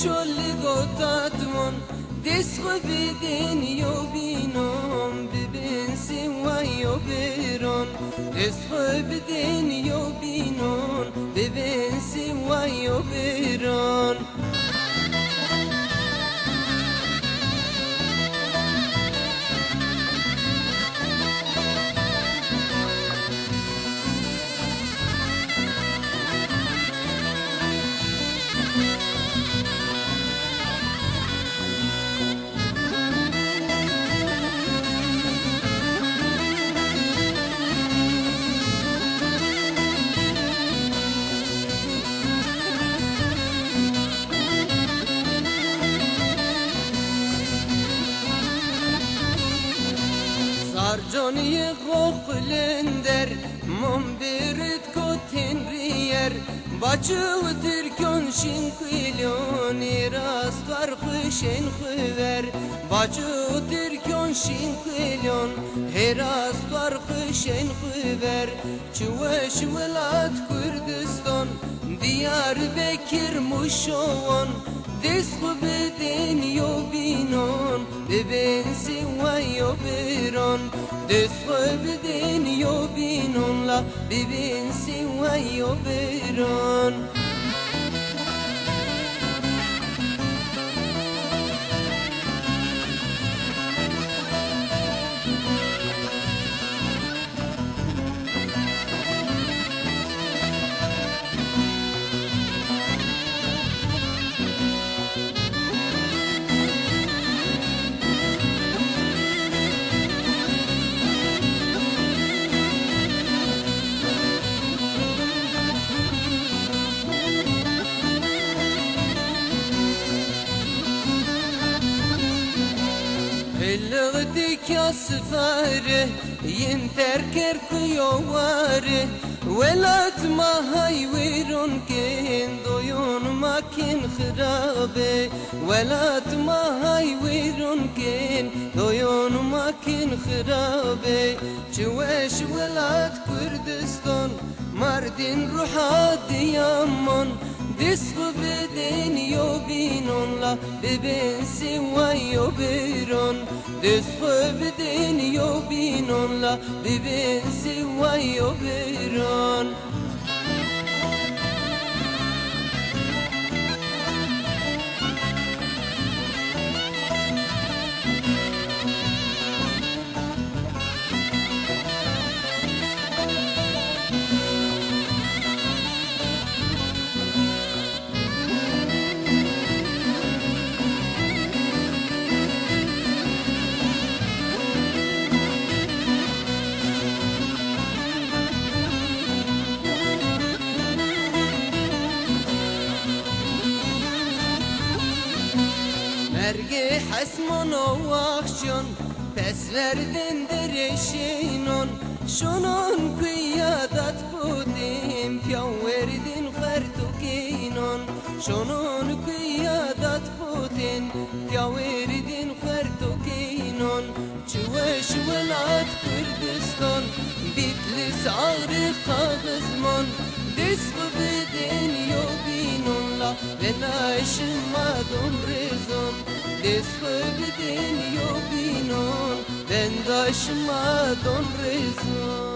چلی گوتاتمون دست خو بدین یو بینم ببین سوایو بیرون دست خو بدین یو بینون ببین سوایو بیرون Sarjoni khoklender mum birit kotin riyer Bachu Türkön şinkilyon irastar khshen khver Bachu Türkön şinkilyon irastar khshen khver Çuveş velat Kürdistan Diyarbakır Muşon Dest xo bedin yo binon bebin siwayo biron Dest xo bedin yo binon la bebin siwayo biron بلغتك يا سفارة ينتر كركيوارة ولات ما هاي ويرون كين دويون ما كين خرابة ولات ما هاي ويرون كين دويون ما كين خرابة جواش ولات كردستان مردين روحات يامون دست خو بدین یو بینون لا ببین سوایو بیرون دست خو بدین یو بینون لا ببین سوایو بیرون Merge hasmon o akşon pes verdin dereşinon şunun kıyadat budim piyav verdin khartukinon şunun kıyadat budim piyav verdin khartukinon çuveş velat Kürdistan Bitlis ağrı kağızmon Dest xo bedin yo binon la ve naşma dumrezon Dest xo bedin yo binon ben daşma dumrezon